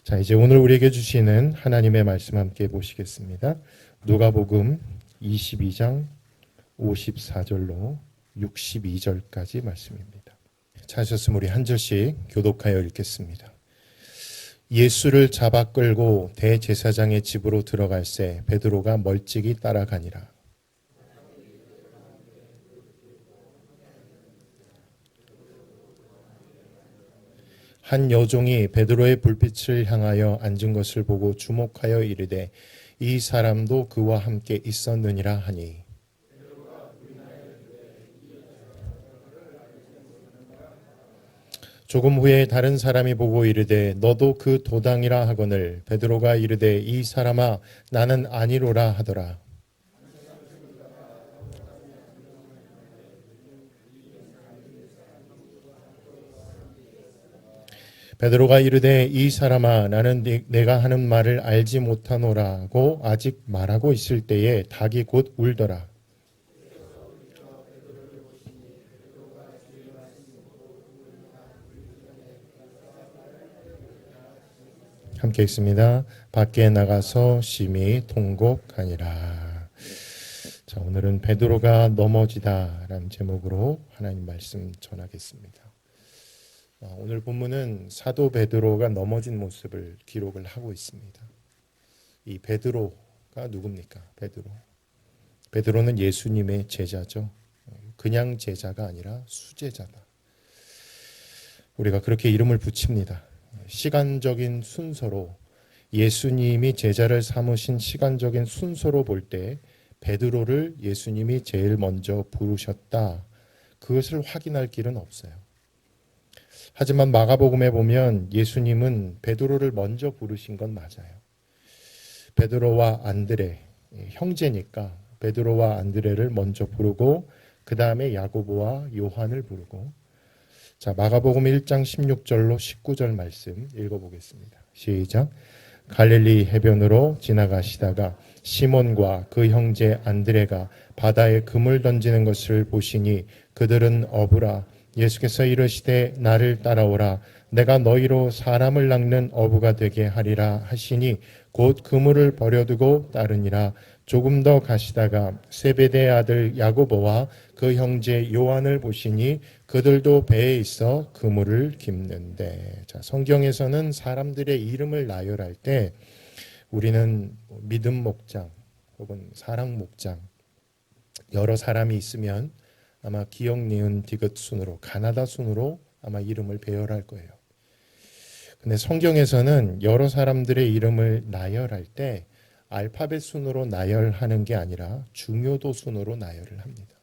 자, 이제 오늘 우리에게 주시는 하나님의 말씀 함께 보시겠습니다. 누가복음 22장 54절로 62절까지 말씀입니다. 찾으셨으면 우리 한 절씩 교독하여 읽겠습니다. 예수를 잡아 끌고 대제사장의 집으로 들어갈새 베드로가 멀찍이 따라가니라. 한 여종이 베드로의 불빛을 향하여 앉은 것을 보고 주목하여 이르되 이 사람도 그와 함께 있었느니라 하니 조금 후에 다른 사람이 보고 이르되 너도 그 도당이라 하거늘 베드로가 이르되 이 사람아 나는 아니로라 하더라. 베드로가 이르되 이 사람아 나는 내가 하는 말을 알지 못하노라고 아직 말하고 있을 때에 닭이 곧 울더라. 함께 읽습니다. 밖에 나가서 심히 통곡하니라. 자, 오늘은 베드로가 넘어지다라는 제목으로 하나님 말씀 전하겠습니다. 오늘 본문은 사도 베드로가 넘어진 모습을 기록을 하고 있습니다. 이 베드로가 누굽니까? 베드로는 예수님의 제자죠. 그냥 제자가 아니라 수제자다. 우리가 그렇게 이름을 붙입니다. 시간적인 순서로 예수님이 제자를 삼으신 시간적인 순서로 볼 때 베드로를 예수님이 제일 먼저 부르셨다. 그것을 확인할 길은 없어요. 하지만 마가복음에 보면 예수님은 베드로를 먼저 부르신 건 맞아요. 베드로와 안드레, 형제니까 베드로와 안드레를 먼저 부르고 그 다음에 야고보와 요한을 부르고 자, 마가복음 1장 16절로 19절 말씀 읽어보겠습니다. 시작. 갈릴리 해변으로 지나가시다가 시몬과 그 형제 안드레가 바다에 금을 던지는 것을 보시니 그들은 어부라. 예수께서 이르시되 나를 따라오라. 내가 너희로 사람을 낚는 어부가 되게 하리라 하시니 곧 그물을 버려두고 따르니라. 조금 더 가시다가 세베대의 아들 야고보와 그 형제 요한을 보시니 그들도 배에 있어 그물을 깁는데. 자, 성경에서는 사람들의 이름을 나열할 때 우리는 믿음 목장 혹은 사랑 목장 여러 사람이 있으면 아마 기억 니은 디귿 순으로 가나다 순으로 아마 이름을 배열할 거예요. 근데 성경에서는 여러 사람들의 이름을 나열할 때 알파벳 순으로 나열하는 게 아니라 중요도 순으로 나열을 합니다.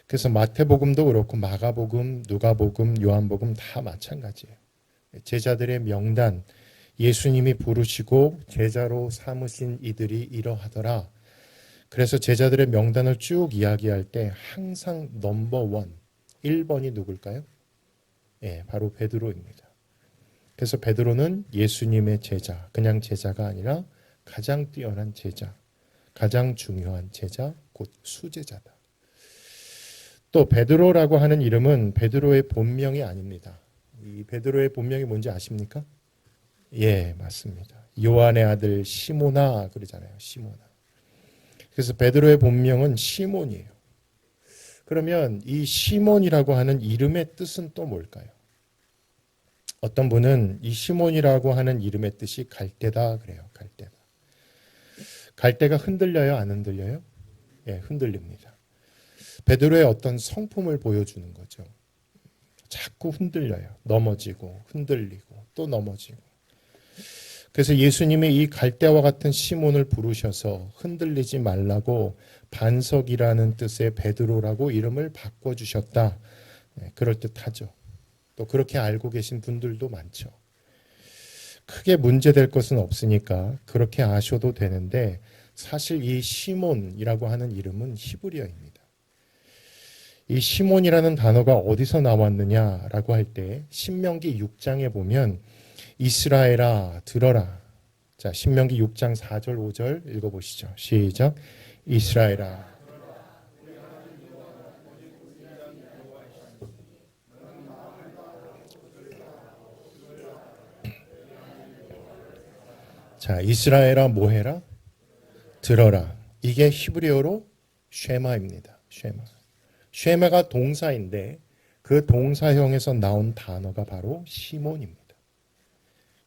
그래서 마태복음도 그렇고 마가복음, 누가복음, 요한복음 다 마찬가지예요. 제자들의 명단, 예수님이 부르시고 제자로 삼으신 이들이 이러하더라. 그래서 제자들의 명단을 쭉 이야기할 때 항상 넘버 1, 1번이 누굴까요? 예, 바로 베드로입니다. 그래서 베드로는 예수님의 제자, 그냥 제자가 아니라 가장 뛰어난 제자, 가장 중요한 제자, 곧 수제자다. 또 베드로라고 하는 이름은 베드로의 본명이 아닙니다. 이 베드로의 본명이 뭔지 아십니까? 예, 맞습니다. 요한의 아들 시모나 그러잖아요. 시모나. 그래서 베드로의 본명은 시몬이에요. 그러면 이 시몬이라고 하는 이름의 뜻은 또 뭘까요? 어떤 분은 이 시몬이라고 하는 이름의 뜻이 갈대다 그래요. 갈대다. 갈대가 흔들려요? 안 흔들려요? 예, 흔들립니다. 베드로의 어떤 성품을 보여주는 거죠. 자꾸 흔들려요. 넘어지고 흔들리고 또 넘어지고. 그래서 예수님이 이 갈대와 같은 시몬을 부르셔서 흔들리지 말라고 반석이라는 뜻의 베드로라고 이름을 바꿔주셨다. 그럴듯하죠. 또 그렇게 알고 계신 분들도 많죠. 크게 문제될 것은 없으니까 그렇게 아셔도 되는데 사실 이 시몬이라고 하는 이름은 히브리어입니다. 이 시몬이라는 단어가 어디서 나왔느냐라고 할 때 신명기 6장에 보면 이스라엘아 들어라. 자, 신명기 6장 4절 5절 읽어보시죠. 시작. 이스라엘아 자, 이스라엘아 뭐해라? 들어라. 이게 히브리어로 쉐마입니다. 쉐마. 쉐마가 동사인데 그 동사형에서 나온 단어가 바로 시몬입니다.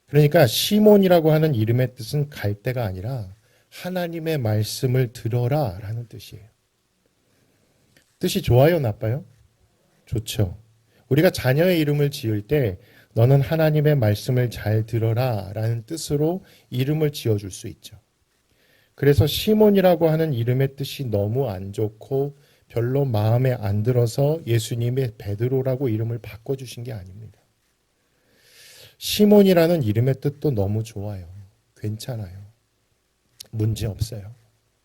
그러니까 시몬이라고 하는 이름의 뜻은 갈대가 아니라 하나님의 말씀을 들어라 라는 뜻이에요. 뜻이 좋아요, 나빠요? 좋죠. 우리가 자녀의 이름을 지을 때 너는 하나님의 말씀을 잘 들어라 라는 뜻으로 이름을 지어줄 수 있죠. 그래서 시몬이라고 하는 이름의 뜻이 너무 안 좋고 별로 마음에 안 들어서 예수님의 베드로라고 이름을 바꿔주신 게 아닙니다. 시몬이라는 이름의 뜻도 너무 좋아요. 괜찮아요. 문제 없어요.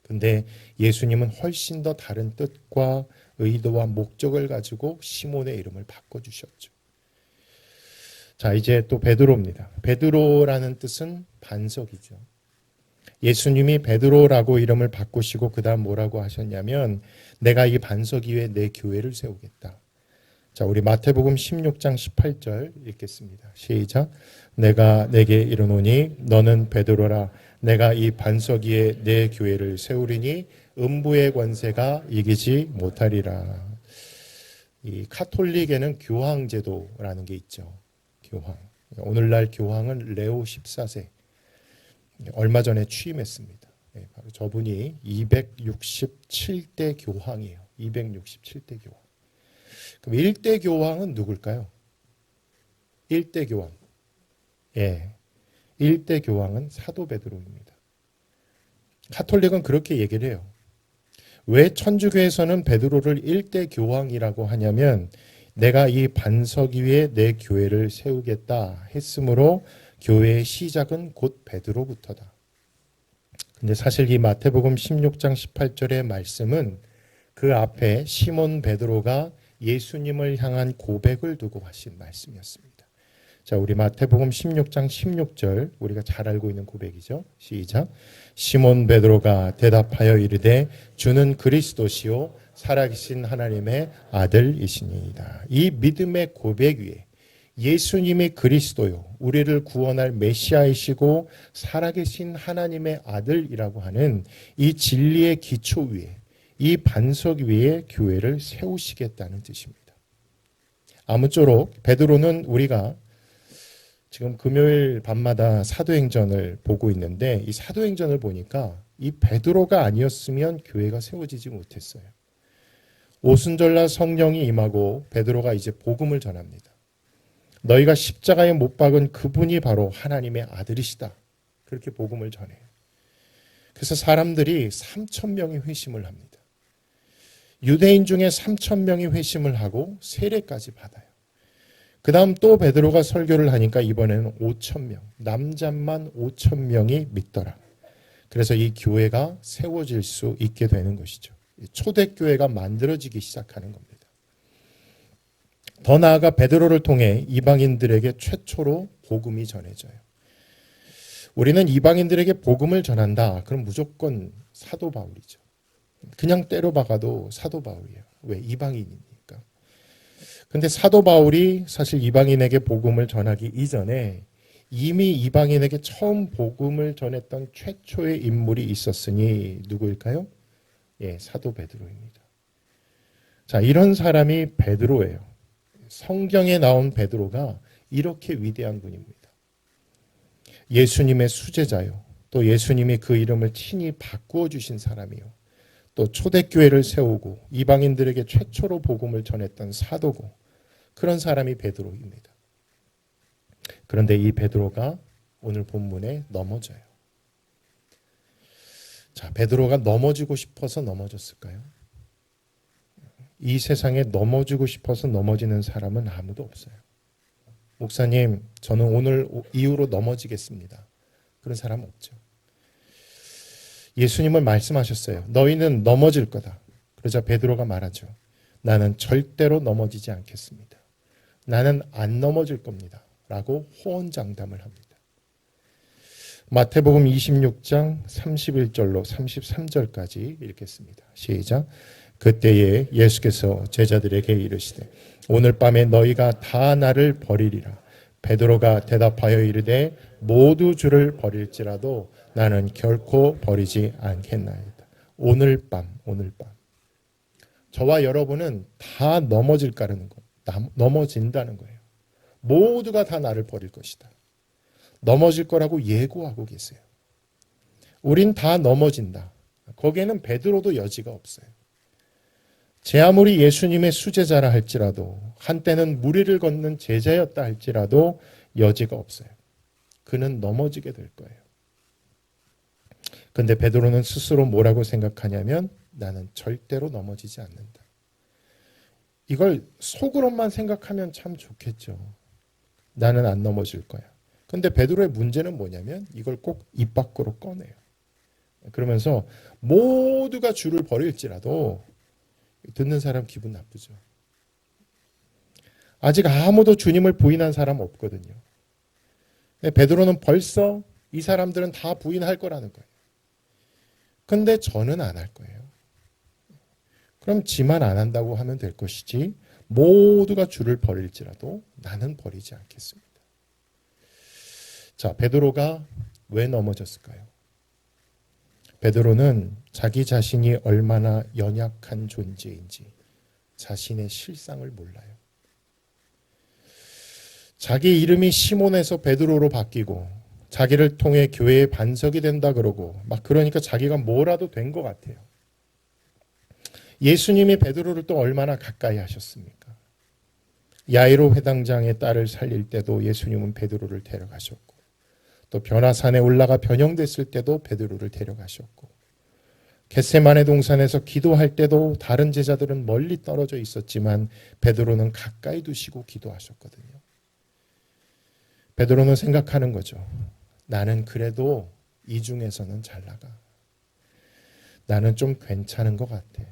근데 예수님은 훨씬 더 다른 뜻과 의도와 목적을 가지고 시몬의 이름을 바꿔주셨죠. 자, 이제 또 베드로입니다. 베드로라는 뜻은 반석이죠. 예수님이 베드로라고 이름을 바꾸시고 그 다음 뭐라고 하셨냐면 내가 이 반석 위에 내 교회를 세우겠다. 자, 우리 마태복음 16장 18절 읽겠습니다. 시작. 내가 내게 이르노니 너는 베드로라. 내가 이 반석 위에 내 교회를 세우리니 음부의 권세가 이기지 못하리라. 이 카톨릭에는 교황제도라는 게 있죠. 교황. 오늘날 교황은 레오 14세. 얼마 전에 취임했습니다. 바로 저분이 267대 교황이에요. 267대 교황. 그럼 1대 교황은 누굴까요? 1대 교황. 예. 1대 교황은 사도 베드로입니다. 가톨릭은 그렇게 얘기를 해요. 왜 천주교에서는 베드로를 1대 교황이라고 하냐면 내가 이 반석 위에 내 교회를 세우겠다 했으므로 교회의 시작은 곧 베드로부터다. 근데 사실 이 마태복음 16장 18절의 말씀은 그 앞에 시몬 베드로가 예수님을 향한 고백을 두고 하신 말씀이었습니다. 자, 우리 마태복음 16장 16절 우리가 잘 알고 있는 고백이죠. 시작. 시몬 베드로가 대답하여 이르되 주는 그리스도시요 살아계신 하나님의 아들이시니이다. 이 믿음의 고백 위에 예수님이 그리스도요 우리를 구원할 메시아이시고 살아계신 하나님의 아들이라고 하는 이 진리의 기초 위에 이 반석 위에 교회를 세우시겠다는 뜻입니다. 아무쪼록 베드로는 우리가 지금 금요일 밤마다 사도행전을 보고 있는데 이 사도행전을 보니까 이 베드로가 아니었으면 교회가 세워지지 못했어요. 오순절날 성령이 임하고 베드로가 이제 복음을 전합니다. 너희가 십자가에 못 박은 그분이 바로 하나님의 아들이시다. 그렇게 복음을 전해요. 그래서 사람들이 3,000명이 회심을 합니다. 유대인 중에 3,000명이 회심을 하고 세례까지 받아요. 그 다음 또 베드로가 설교를 하니까 이번에는 5,000명, 남자만 5,000명이 믿더라. 그래서 이 교회가 세워질 수 있게 되는 것이죠. 초대교회가 만들어지기 시작하는 겁니다. 더 나아가 베드로를 통해 이방인들에게 최초로 복음이 전해져요. 우리는 이방인들에게 복음을 전한다. 그럼 무조건 사도 바울이죠. 그냥 때려 박아도 사도 바울이에요. 왜? 이방인이니까. 근데 사도 바울이 사실 이방인에게 복음을 전하기 이전에 이미 이방인에게 처음 복음을 전했던 최초의 인물이 있었으니 누구일까요? 예, 사도 베드로입니다. 자, 이런 사람이 베드로예요. 성경에 나온 베드로가 이렇게 위대한 분입니다. 예수님의 수제자요. 또 예수님이 그 이름을 친히 바꾸어 주신 사람이요. 또 초대교회를 세우고 이방인들에게 최초로 복음을 전했던 사도고 그런 사람이 베드로입니다. 그런데 이 베드로가 오늘 본문에 넘어져요. 자, 베드로가 넘어지고 싶어서 넘어졌을까요? 이 세상에 넘어지고 싶어서 넘어지는 사람은 아무도 없어요. 목사님, 저는 오늘 이후로 넘어지겠습니다. 그런 사람 없죠. 예수님은 말씀하셨어요. 너희는 넘어질 거다. 그러자 베드로가 말하죠. 나는 절대로 넘어지지 않겠습니다. 나는 안 넘어질 겁니다. 라고 호언장담을 합니다. 마태복음 26장 31절로 33절까지 읽겠습니다. 시작. 그때에 예수께서 제자들에게 이르시되 오늘 밤에 너희가 다 나를 버리리라. 베드로가 대답하여 이르되 모두 주를 버릴지라도 나는 결코 버리지 않겠나이다. 오늘 밤. 저와 여러분은 다 넘어진다는 거예요. 모두가 다 나를 버릴 것이다. 넘어질 거라고 예고하고 계세요. 우린 다 넘어진다. 거기에는 베드로도 여지가 없어요. 제 아무리 예수님의 수제자라 할지라도, 한때는 무리를 걷는 제자였다 할지라도 여지가 없어요. 그는 넘어지게 될 거예요. 근데 베드로는 스스로 뭐라고 생각하냐면 나는 절대로 넘어지지 않는다. 이걸 속으로만 생각하면 참 좋겠죠. 나는 안 넘어질 거야. 근데 베드로의 문제는 뭐냐면 이걸 꼭 입 밖으로 꺼내요. 그러면서 모두가 주를 버릴지라도, 듣는 사람 기분 나쁘죠. 아직 아무도 주님을 부인한 사람 없거든요. 베드로는 벌써 이 사람들은 다 부인할 거라는 거예요. 근데 저는 안 할 거예요. 그럼 지만 안 한다고 하면 될 것이지, 모두가 주를 버릴지라도 나는 버리지 않겠습니다. 자, 베드로가 왜 넘어졌을까요? 베드로는 자기 자신이 얼마나 연약한 존재인지 자신의 실상을 몰라요. 자기 이름이 시몬에서 베드로로 바뀌고 자기를 통해 교회의 반석이 된다 그러고 그러니까 자기가 뭐라도 된 것 같아요. 예수님이 베드로를 또 얼마나 가까이 하셨습니까? 야이로 회당장의 딸을 살릴 때도 예수님은 베드로를 데려가셨고, 또 변화산에 올라가 변형됐을 때도 베드로를 데려가셨고, 겟세마네 동산에서 기도할 때도 다른 제자들은 멀리 떨어져 있었지만 베드로는 가까이 두시고 기도하셨거든요. 베드로는 생각하는 거죠. 나는 그래도 이 중에서는 잘 나가. 나는 좀 괜찮은 것 같아.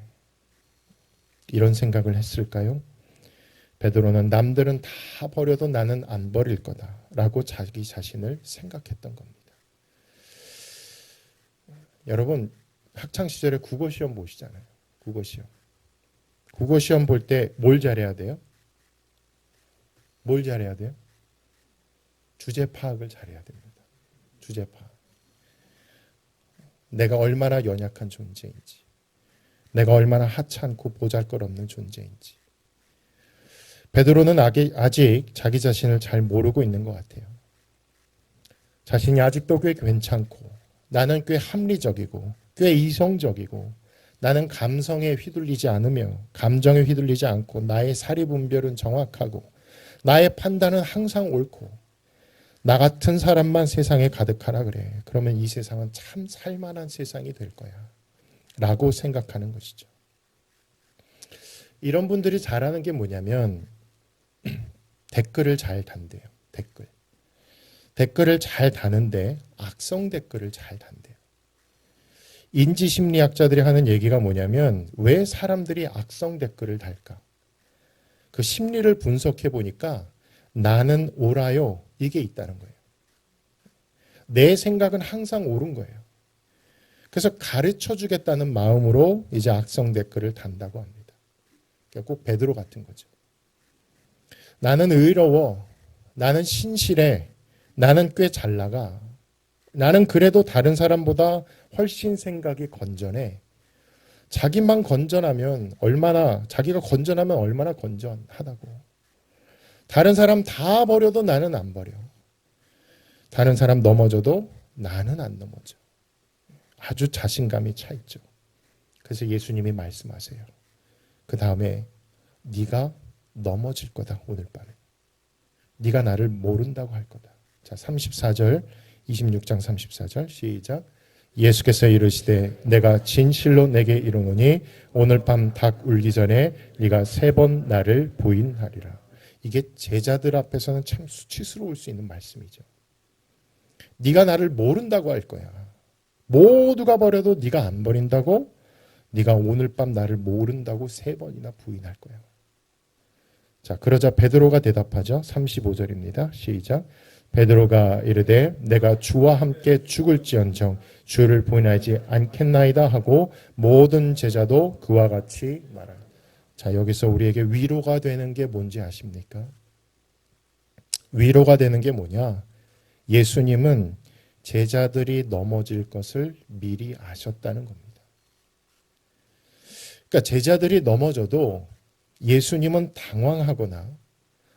이런 생각을 했을까요? 베드로는 남들은 다 버려도 나는 안 버릴 거다라고 자기 자신을 생각했던 겁니다. 여러분, 학창시절에 국어시험 보시잖아요. 국어시험 볼 때 뭘 잘해야 돼요? 뭘 잘해야 돼요? 주제 파악을 잘해야 됩니다. 주제 파악. 내가 얼마나 연약한 존재인지, 내가 얼마나 하찮고 보잘것없는 존재인지. 베드로는 아직 자기 자신을 잘 모르고 있는 것 같아요. 자신이 아직도 꽤 괜찮고, 나는 꽤 합리적이고 꽤 이성적이고, 나는 감성에 휘둘리지 않으며 감정에 휘둘리지 않고, 나의 사리 분별은 정확하고 나의 판단은 항상 옳고, 나 같은 사람만 세상에 가득하라 그래. 그러면 이 세상은 참 살만한 세상이 될 거야 라고 생각하는 것이죠. 이런 분들이 잘하는 게 뭐냐면 댓글을 잘 단대요. 댓글을 잘 다는데 악성 댓글을 잘 단대요. 인지심리학자들이 하는 얘기가 뭐냐면 왜 사람들이 악성 댓글을 달까? 그 심리를 분석해 보니까 나는 옳아요, 이게 있다는 거예요. 내 생각은 항상 옳은 거예요. 그래서 가르쳐 주겠다는 마음으로 이제 악성 댓글을 단다고 합니다. 꼭 베드로 같은 거죠. 나는 의로워, 나는 신실해, 나는 꽤 잘 나가, 나는 그래도 다른 사람보다 훨씬 생각이 건전해. 자기가 건전하면 얼마나 건전하다고. 다른 사람 다 버려도 나는 안 버려. 다른 사람 넘어져도 나는 안 넘어져. 아주 자신감이 차 있죠. 그래서 예수님이 말씀하세요. 그 다음에 네가 넘어질 거다. 오늘 밤에 네가 나를 모른다고 할 거다. 자, 34절, 26장 34절 시작. 예수께서 이르시되 내가 진실로 내게 이르노니 오늘 밤 닭 울기 전에 네가 3번 나를 부인하리라. 이게 제자들 앞에서는 참 수치스러울 수 있는 말씀이죠. 네가 나를 모른다고 할 거야. 모두가 버려도 네가 안 버린다고? 네가 오늘 밤 나를 모른다고 3번이나 부인할 거야. 자, 그러자 베드로가 대답하죠. 35절입니다. 시작. 베드로가 이르되 내가 주와 함께 죽을지언정 주를 부인하지 않겠나이다 하고 모든 제자도 그와 같이 말하라. 자, 여기서 우리에게 위로가 되는 게 뭔지 아십니까? 위로가 되는 게 뭐냐? 예수님은 제자들이 넘어질 것을 미리 아셨다는 겁니다. 그러니까 제자들이 넘어져도 예수님은 당황하거나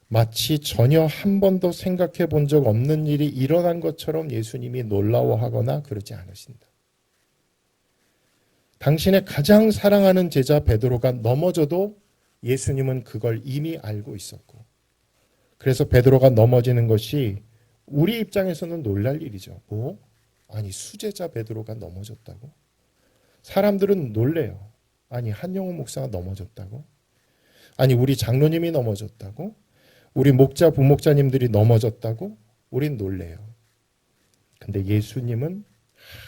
마치 전혀 한 번도 생각해 본 적 없는 일이 일어난 것처럼 예수님이 놀라워하거나 그러지 않으신다. 당신의 가장 사랑하는 제자 베드로가 넘어져도 예수님은 그걸 이미 알고 있었고, 그래서 베드로가 넘어지는 것이 우리 입장에서는 놀랄 일이죠. 뭐? 아니, 수제자 베드로가 넘어졌다고? 사람들은 놀래요. 아니, 한영호 목사가 넘어졌다고? 아니, 우리 장로님이 넘어졌다고? 우리 목자, 부목자님들이 넘어졌다고? 우린 놀래요. 근데 예수님은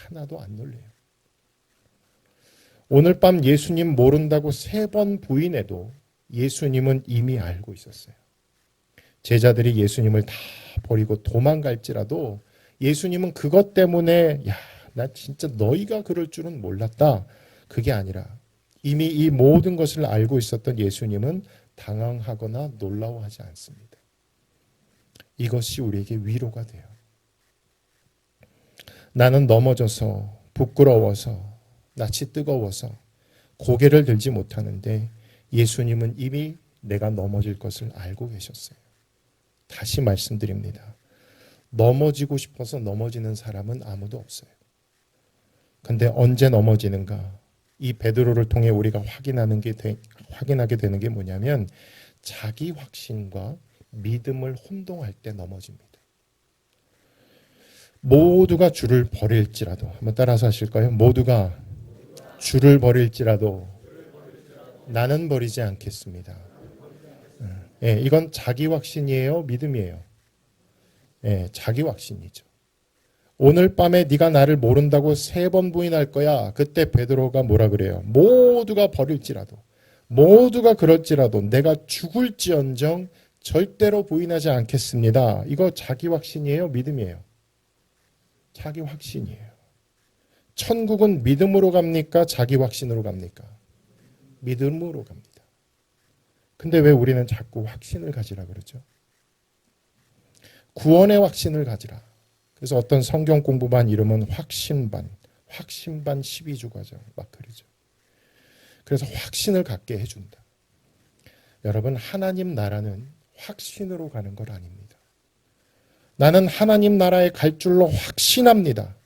하나도 안 놀래요. 오늘 밤 예수님 모른다고 3번 부인해도 예수님은 이미 알고 있었어요. 제자들이 예수님을 다 버리고 도망갈지라도 예수님은 그것 때문에 야, 나 진짜 너희가 그럴 줄은 몰랐다. 그게 아니라 이미 이 모든 것을 알고 있었던 예수님은 당황하거나 놀라워하지 않습니다. 이것이 우리에게 위로가 돼요. 나는 넘어져서 부끄러워서 낯이 뜨거워서 고개를 들지 못하는데 예수님은 이미 내가 넘어질 것을 알고 계셨어요. 다시 말씀드립니다. 넘어지고 싶어서 넘어지는 사람은 아무도 없어요. 근데 언제 넘어지는가? 이 베드로를 통해 우리가 확인하게 되는 게 뭐냐면 자기 확신과 믿음을 혼동할 때 넘어집니다. 모두가 주를 버릴지라도, 한번 따라서 하실까요? 모두가 주를 버릴지라도 나는 버리지 않겠습니다. 예, 이건 자기 확신이에요? 믿음이에요? 예, 자기 확신이죠. 오늘 밤에 네가 나를 모른다고 3번 부인할 거야. 그때 베드로가 뭐라 그래요? 모두가 버릴지라도, 모두가 그럴지라도 내가 죽을지언정 절대로 부인하지 않겠습니다. 이거 자기 확신이에요? 믿음이에요? 자기 확신이에요. 천국은 믿음으로 갑니까? 자기 확신으로 갑니까? 믿음으로 갑니다. 근데 왜 우리는 자꾸 확신을 가지라 그러죠? 구원의 확신을 가지라. 그래서 어떤 성경 공부반 이름은 확신반 12주 과정 막 그러죠. 그래서 확신을 갖게 해준다. 여러분, 하나님 나라는 확신으로 가는 것 아닙니다. 나는 하나님 나라에 갈 줄로 확신합니다.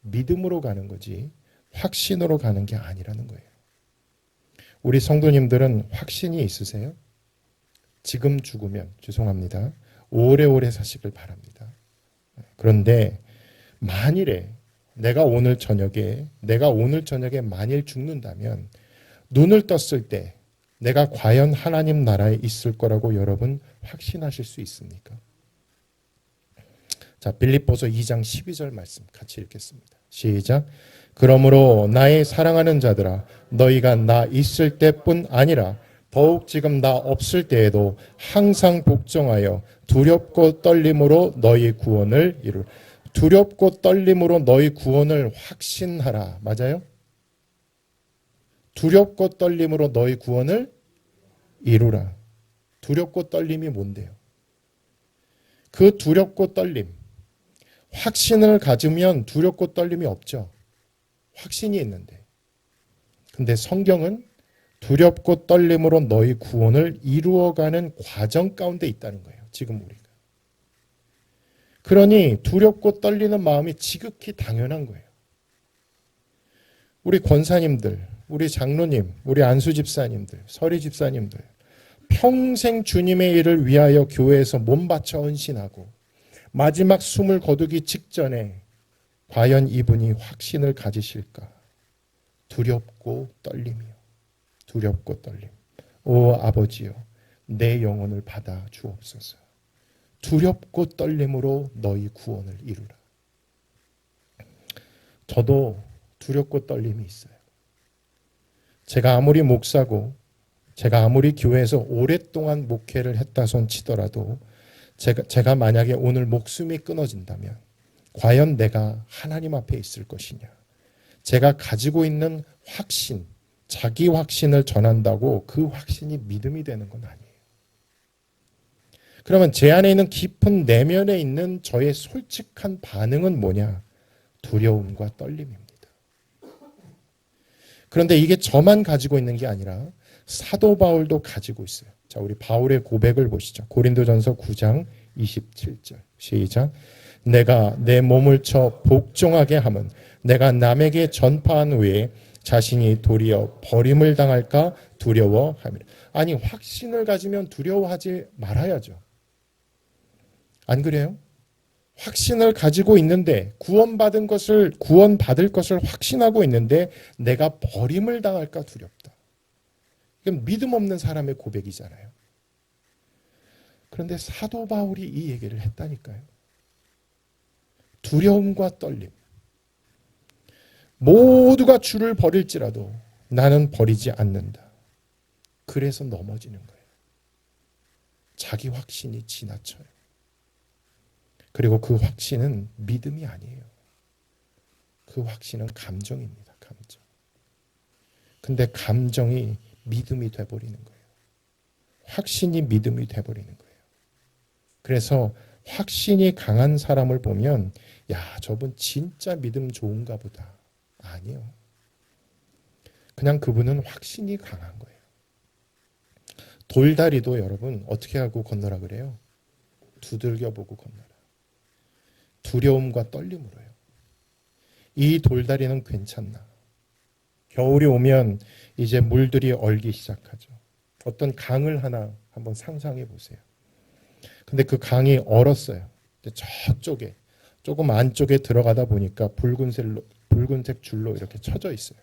믿음으로 가는 거지 확신으로 가는 게 아니라는 거예요. 우리 성도님들은 확신이 있으세요? 지금 죽으면 죄송합니다. 오래오래 사시길 바랍니다. 그런데 만일에 내가 오늘 저녁에 만일 죽는다면 눈을 떴을 때 내가 과연 하나님 나라에 있을 거라고 여러분 확신하실 수 있습니까? 자, 빌립보서 2장 12절 말씀 같이 읽겠습니다. 시작. 그러므로 나의 사랑하는 자들아, 너희가 나 있을 때뿐 아니라 더욱 지금 나 없을 때에도 항상 복종하여 두렵고 떨림으로 너희 구원을 이루라. 두렵고 떨림으로 너희 구원을 확신하라. 맞아요? 두렵고 떨림으로 너희 구원을 이루라. 두렵고 떨림이 뭔데요? 그 두렵고 떨림, 확신을 가지면 두렵고 떨림이 없죠. 확신이 있는데. 근데 성경은 두렵고 떨림으로 너희 구원을 이루어가는 과정 가운데 있다는 거예요. 지금 우리가. 그러니 두렵고 떨리는 마음이 지극히 당연한 거예요. 우리 권사님들, 우리 장로님, 우리 안수 집사님들, 서리 집사님들 평생 주님의 일을 위하여 교회에서 몸 바쳐 헌신하고 마지막 숨을 거두기 직전에 과연 이분이 확신을 가지실까? 두렵고 떨림이요. 두렵고 떨림. 오 아버지요, 내 영혼을 받아 주옵소서. 두렵고 떨림으로 너희 구원을 이루라. 저도 두렵고 떨림이 있어요. 제가 아무리 목사고 제가 아무리 교회에서 오랫동안 목회를 했다 손 치더라도 제가 만약에 오늘 목숨이 끊어진다면 과연 내가 하나님 앞에 있을 것이냐. 제가 가지고 있는 확신, 자기 확신을 전한다고 그 확신이 믿음이 되는 건 아니에요. 그러면 제 안에 있는 깊은 내면에 있는 저의 솔직한 반응은 뭐냐? 두려움과 떨림입니다. 그런데 이게 저만 가지고 있는 게 아니라 사도 바울도 가지고 있어요. 자, 우리 바울의 고백을 보시죠. 고린도전서 9장 27절. 시작. 내가 내 몸을 쳐 복종하게 함은 내가 남에게 전파한 후에 자신이 도리어 버림을 당할까 두려워함이라. 아니, 확신을 가지면 두려워하지 말아야죠. 안 그래요? 확신을 가지고 있는데 구원받을 것을 확신하고 있는데 내가 버림을 당할까 두렵다. 이건 믿음 없는 사람의 고백이잖아요. 그런데 사도 바울이 이 얘기를 했다니까요. 두려움과 떨림. 모두가 주를 버릴지라도 나는 버리지 않는다. 그래서 넘어지는 거예요. 자기 확신이 지나쳐요. 그리고 그 확신은 믿음이 아니에요. 그 확신은 감정입니다. 감정. 근데 감정이 믿음이 돼버리는 거예요. 확신이 믿음이 돼버리는 거예요. 그래서 확신이 강한 사람을 보면 야, 저분 진짜 믿음 좋은가 보다. 아니요. 그냥 그분은 확신이 강한 거예요. 돌다리도 여러분 어떻게 하고 건너라 그래요? 두들겨 보고 건너라. 두려움과 떨림으로요. 이 돌다리는 괜찮나? 겨울이 오면 이제 물들이 얼기 시작하죠. 어떤 강을 하나 한번 상상해 보세요. 근데 그 강이 얼었어요. 저쪽에 조금 안쪽에 들어가다 보니까 붉은색 줄로 이렇게 쳐져 있어요.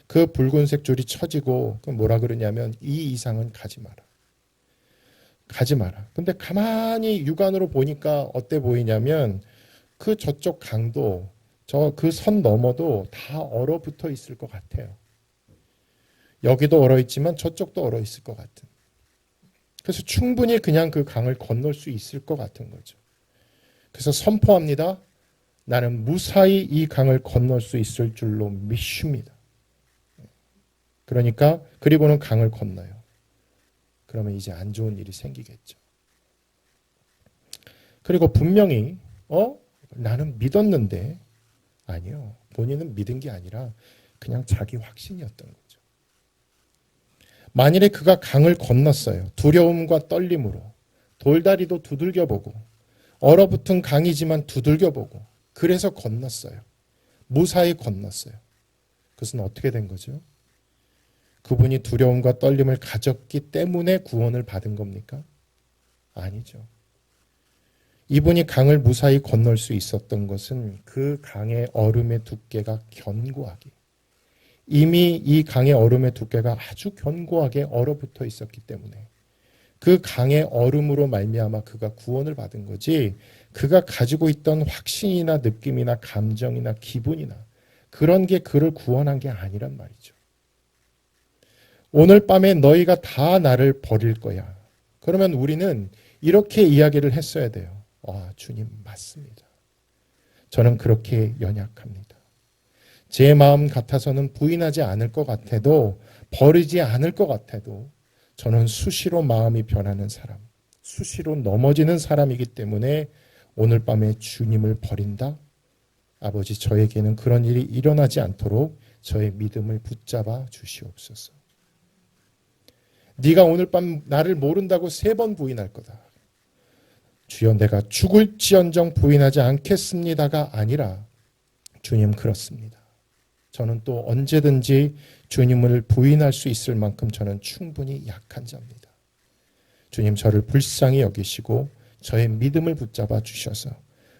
그 붉은색 줄이 쳐지고 뭐라 그러냐면 이 이상은 가지 마라. 가지 마라. 근데 가만히 육안으로 보니까 어때 보이냐면 그 저쪽 강도 그 선 너머도 다 얼어붙어 있을 것 같아요. 여기도 얼어 있지만 저쪽도 얼어 있을 것 같은. 그래서 충분히 그냥 그 강을 건널 수 있을 것 같은 거죠. 그래서 선포합니다. 나는 무사히 이 강을 건널 수 있을 줄로 믿습니다. 그러니까 그리고는 강을 건너요. 그러면 이제 안 좋은 일이 생기겠죠. 그리고 분명히 나는 믿었는데 아니요. 본인은 믿은 게 아니라 그냥 자기 확신이었던 거죠. 만일에 그가 강을 건넜어요. 두려움과 떨림으로 돌다리도 두들겨보고 얼어붙은 강이지만 두들겨보고 그래서 건넜어요. 무사히 건넜어요. 그것은 어떻게 된 거죠? 그분이 두려움과 떨림을 가졌기 때문에 구원을 받은 겁니까? 아니죠. 이분이 강을 무사히 건널 수 있었던 것은 그 강의 얼음의 두께가 견고하게 이미 이 강의 얼음의 두께가 아주 견고하게 얼어붙어 있었기 때문에 그 강의 얼음으로 말미암아 그가 구원을 받은 거지 그가 가지고 있던 확신이나 느낌이나 감정이나 기분이나 그런 게 그를 구원한 게 아니란 말이죠. 오늘 밤에 너희가 다 나를 버릴 거야. 그러면 우리는 이렇게 이야기를 했어야 돼요. 주님 맞습니다. 저는 그렇게 연약합니다. 제 마음 같아서는 부인하지 않을 것 같아도 버리지 않을 것 같아도 저는 수시로 마음이 변하는 사람, 수시로 넘어지는 사람이기 때문에 오늘 밤에 주님을 버린다? 아버지 저에게는 그런 일이 일어나지 않도록 저의 믿음을 붙잡아 주시옵소서. 네가 오늘 밤 나를 모른다고 3번 부인할 거다. 주여 내가 죽을지언정 부인하지 않겠습니다가 아니라 주님 그렇습니다. 저는 또 언제든지 주님을 부인할 수 있을 만큼 저는 충분히 약한 자입니다. 주님 저를 불쌍히 여기시고 저의 믿음을 붙잡아 주셔서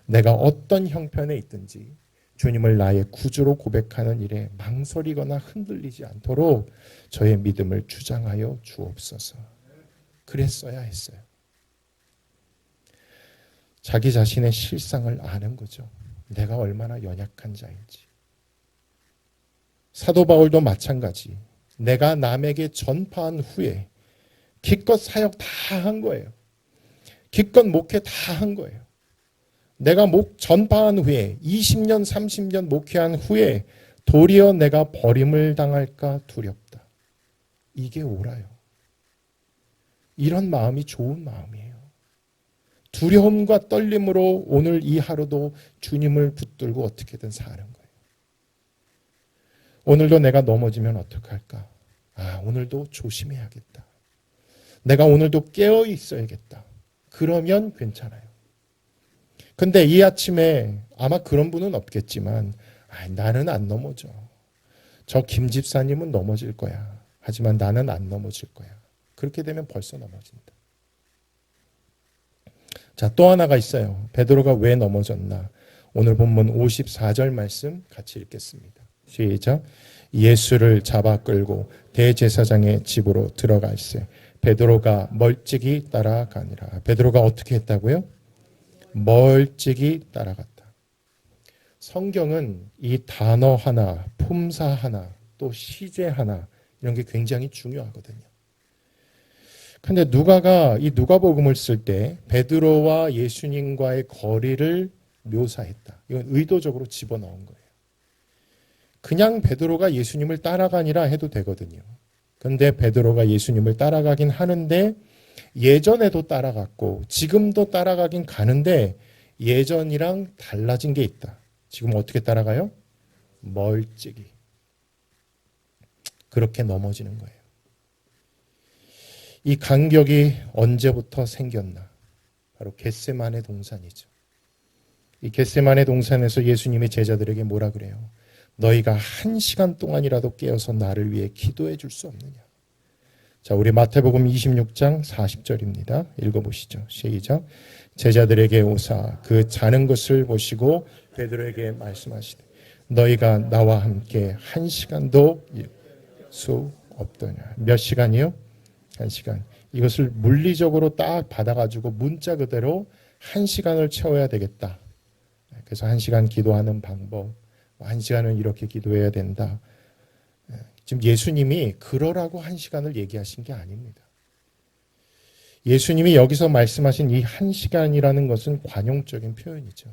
내가 어떤 형편에 있든지 주님을 나의 구주로 고백하는 일에 망설이거나 흔들리지 않도록 저의 믿음을 주장하여 주옵소서. 그랬어야 했어요. 자기 자신의 실상을 아는 거죠. 내가 얼마나 연약한 자인지. 사도 바울도 마찬가지. 내가 남에게 전파한 후에 기껏 사역 다 한 거예요. 기껏 목회 다 한 거예요. 내가 전파한 후에 20년 30년 목회한 후에 도리어 내가 버림을 당할까 두렵다. 이게 옳아요. 이런 마음이 좋은 마음이에요. 두려움과 떨림으로 오늘 이 하루도 주님을 붙들고 어떻게든 사는 거예요. 오늘도 내가 넘어지면 어떡할까? 오늘도 조심해야겠다. 내가 오늘도 깨어 있어야겠다. 그러면 괜찮아요. 근데 이 아침에 아마 그런 분은 없겠지만 나는 안 넘어져. 저 김 집사님은 넘어질 거야. 하지만 나는 안 넘어질 거야. 그렇게 되면 벌써 넘어진다. 자, 또 하나가 있어요. 베드로가 왜 넘어졌나? 오늘 본문 54절 말씀 같이 읽겠습니다. 시작. 예수를 잡아 끌고 대제사장의 집으로 들어갈새 베드로가 멀찍이 따라가니라. 베드로가 어떻게 했다고요? 멀찍이 따라갔다. 성경은 이 단어 하나, 품사 하나, 또 시제 하나 이런 게 굉장히 중요하거든요. 근데 누가가 이 누가복음을 쓸 때 베드로와 예수님과의 거리를 묘사했다. 이건 의도적으로 집어넣은 거예요. 그냥 베드로가 예수님을 따라가니라 해도 되거든요. 근데 베드로가 예수님을 따라가긴 하는데 예전에도 따라갔고 지금도 따라가긴 가는데 예전이랑 달라진 게 있다. 지금 어떻게 따라가요? 멀찍이. 그렇게 넘어지는 거예요. 이 간격이 언제부터 생겼나? 바로 겟세마네 동산이죠. 이 겟세마네 동산에서 예수님의 제자들에게 뭐라 그래요? 너희가 1시간 동안이라도 깨어서 나를 위해 기도해 줄 수 없느냐? 자, 우리 마태복음 26장 40절입니다. 읽어보시죠. 시작. 제자들에게 오사 그 자는 것을 보시고 베드로에게 말씀하시되 너희가 나와 함께 1시간도 수 없더냐. 몇 시간이요? 1시간. 이것을 물리적으로 딱 받아가지고 문자 그대로 1시간을 채워야 되겠다. 그래서 1시간 기도하는 방법, 1시간은 이렇게 기도해야 된다. 지금 예수님이 그러라고 1시간을 얘기하신 게 아닙니다. 예수님이 여기서 말씀하신 이 1시간이라는 것은 관용적인 표현이죠.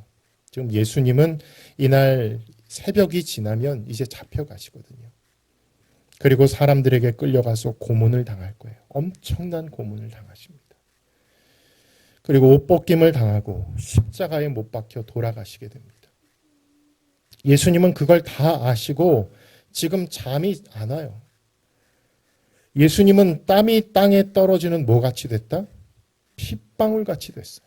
지금 예수님은 이날 새벽이 지나면 이제 잡혀가시거든요. 그리고 사람들에게 끌려가서 고문을 당할 거예요. 엄청난 고문을 당하십니다. 그리고 옷벗김을 당하고 십자가에 못 박혀 돌아가시게 됩니다. 예수님은 그걸 다 아시고 지금 잠이 안 와요. 예수님은 땀이 땅에 떨어지는 뭐같이 됐다? 핏방울같이 됐어요.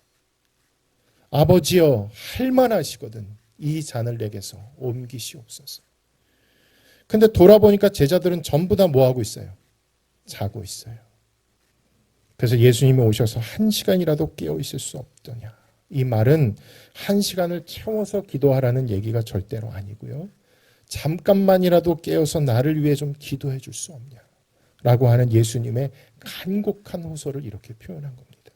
아버지여 할 만하시거든 이 잔을 내게서 옮기시옵소서. 근데 돌아보니까 제자들은 전부 다 뭐하고 있어요? 자고 있어요. 그래서 예수님이 오셔서 1시간이라도 깨어 있을 수 없더냐. 이 말은 1시간을 채워서 기도하라는 얘기가 절대로 아니고요. 잠깐만이라도 깨어서 나를 위해 좀 기도해 줄 수 없냐. 라고 하는 예수님의 간곡한 호소를 이렇게 표현한 겁니다.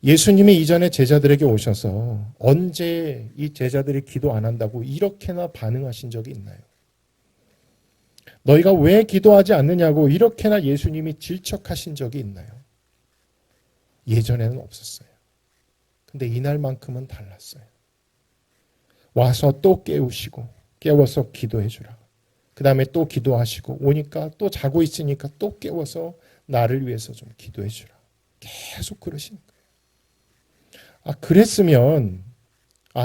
예수님이 이전에 제자들에게 오셔서 언제 이 제자들이 기도 안 한다고 이렇게나 반응하신 적이 있나요? 너희가 왜 기도하지 않느냐고 이렇게나 예수님이 질척하신 적이 있나요? 예전에는 없었어요. 근데 이날만큼은 달랐어요. 와서 또 깨워서 기도해 주라. 그 다음에 또 기도하시고 오니까 또 자고 있으니까 또 깨워서 나를 위해서 좀 기도해 주라. 계속 그러시는 거예요. 그랬으면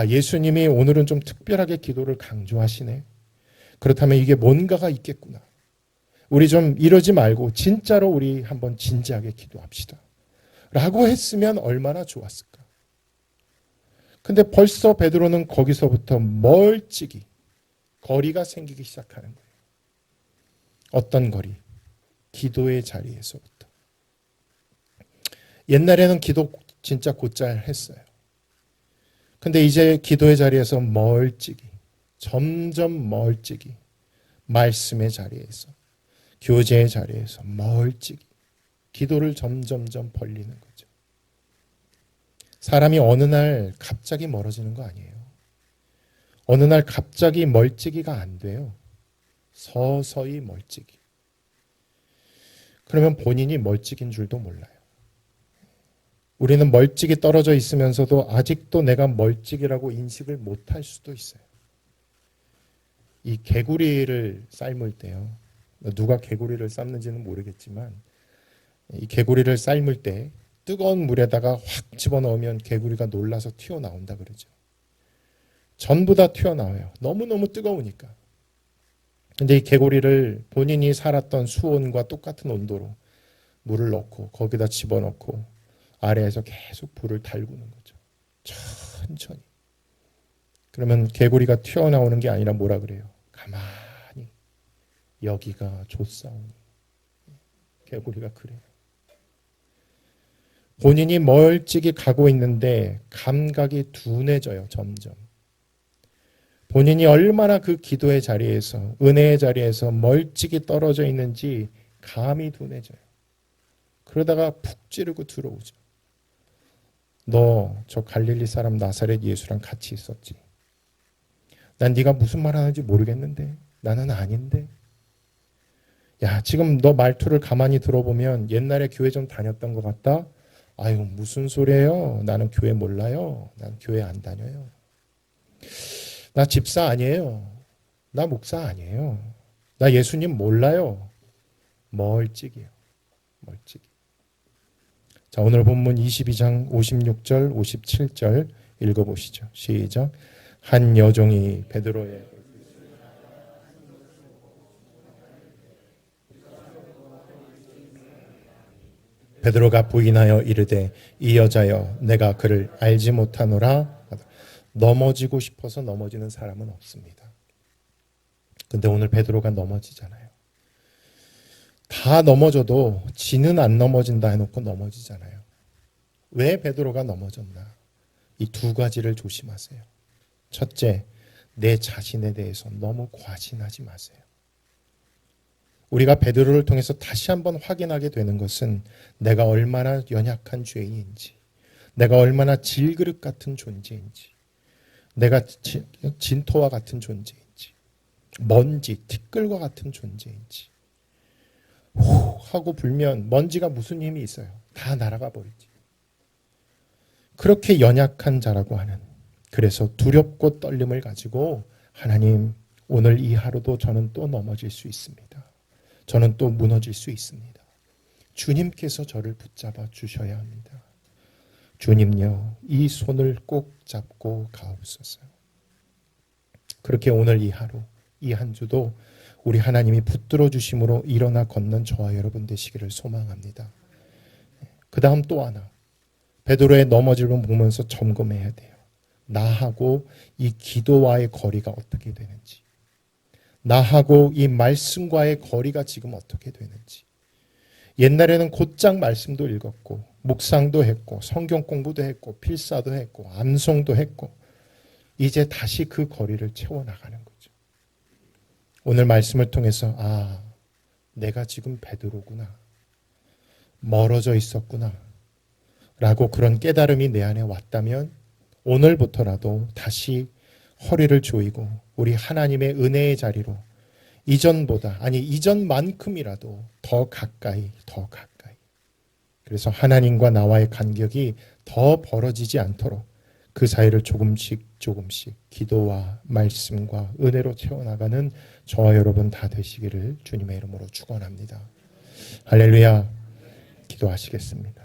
예수님이 오늘은 좀 특별하게 기도를 강조하시네. 그렇다면 이게 뭔가가 있겠구나. 우리 좀 이러지 말고 진짜로 우리 한번 진지하게 기도합시다. 라고 했으면 얼마나 좋았을까. 근데 벌써 베드로는 거기서부터 멀찍이 거리가 생기기 시작하는 거예요. 어떤 거리? 기도의 자리에서부터. 옛날에는 기도 진짜 곧잘 했어요. 근데 이제 기도의 자리에서 멀찍이, 점점 멀찍이, 말씀의 자리에서, 교제의 자리에서 멀찍이, 기도를 점점점 벌리는 거죠. 사람이 어느 날 갑자기 멀어지는 거 아니에요. 어느 날 갑자기 멀찍이가 안 돼요. 서서히 멀찍이. 그러면 본인이 멀찍인 줄도 몰라요. 우리는 멀찍이 떨어져 있으면서도 아직도 내가 멀찍이라고 인식을 못할 수도 있어요. 이 개구리를 삶을 때요. 누가 개구리를 삶는지는 모르겠지만 이 개구리를 삶을 때 뜨거운 물에다가 확 집어넣으면 개구리가 놀라서 튀어나온다 그러죠. 전부 다 튀어나와요. 너무너무 뜨거우니까. 근데 이 개구리를 본인이 살았던 수온과 똑같은 온도로 물을 넣고 거기다 집어넣고 아래에서 계속 불을 달구는 거죠. 천천히. 그러면 개구리가 튀어나오는 게 아니라 뭐라 그래요? 가만히 여기가 좋사오니. 개구리가 그래요. 본인이 멀찍이 가고 있는데 감각이 둔해져요. 점점. 본인이 얼마나 그 기도의 자리에서 은혜의 자리에서 멀찍이 떨어져 있는지 감이 둔해져요. 그러다가 푹 찌르고 들어오죠. 너 저 갈릴리 사람 나사렛 예수랑 같이 있었지. 난 네가 무슨 말 하는지 모르겠는데 나는 아닌데. 야, 지금 너 말투를 가만히 들어보면 옛날에 교회 좀 다녔던 것 같다. 아유, 무슨 소리예요? 나는 교회 몰라요. 난 교회 안 다녀요. 나 집사 아니에요. 나 목사 아니에요. 나 예수님 몰라요. 멀찍이요. 멀찍이. 자, 오늘 본문 22장 56절, 57절 읽어보시죠. 시작. 한 여종이 베드로의 베드로가 부인하여 이르되 이 여자여 내가 그를 알지 못하노라. 넘어지고 싶어서 넘어지는 사람은 없습니다. 근데 오늘 베드로가 넘어지잖아요. 다 넘어져도 지는 안 넘어진다 해놓고 넘어지잖아요. 왜 베드로가 넘어졌나? 이 두 가지를 조심하세요. 첫째, 내 자신에 대해서 너무 과신하지 마세요. 우리가 베드로를 통해서 다시 한번 확인하게 되는 것은 내가 얼마나 연약한 죄인인지, 내가 얼마나 질그릇 같은 존재인지, 내가 진토와 같은 존재인지, 먼지, 티끌과 같은 존재인지. 후 하고 불면 먼지가 무슨 힘이 있어요? 다 날아가 버리지. 그렇게 연약한 자라고 하는, 그래서 두렵고 떨림을 가지고 하나님, 오늘 이 하루도 저는 또 넘어질 수 있습니다. 저는 또 무너질 수 있습니다. 주님께서 저를 붙잡아 주셔야 합니다. 주님요, 이 손을 꼭 잡고 가옵소서. 그렇게 오늘 이 하루, 이 한 주도 우리 하나님이 붙들어 주심으로 일어나 걷는 저와 여러분 되시기를 소망합니다. 그 다음 또 하나, 베드로의 넘어짐을 보면서 점검해야 돼요. 나하고 이 기도와의 거리가 어떻게 되는지, 나하고 이 말씀과의 거리가 지금 어떻게 되는지. 옛날에는 곧장 말씀도 읽었고 묵상도 했고 성경 공부도 했고 필사도 했고 암송도 했고, 이제 다시 그 거리를 채워나가는 거죠. 오늘 말씀을 통해서 내가 지금 베드로구나, 멀어져 있었구나 라고 그런 깨달음이 내 안에 왔다면 오늘부터라도 다시 허리를 조이고 우리 하나님의 은혜의 자리로 이전보다, 아니 이전만큼이라도 더 가까이, 그래서 하나님과 나와의 간격이 더 벌어지지 않도록 그 사이를 조금씩 기도와 말씀과 은혜로 채워나가는 저와 여러분 다 되시기를 주님의 이름으로 축원합니다. 할렐루야. 기도하시겠습니다.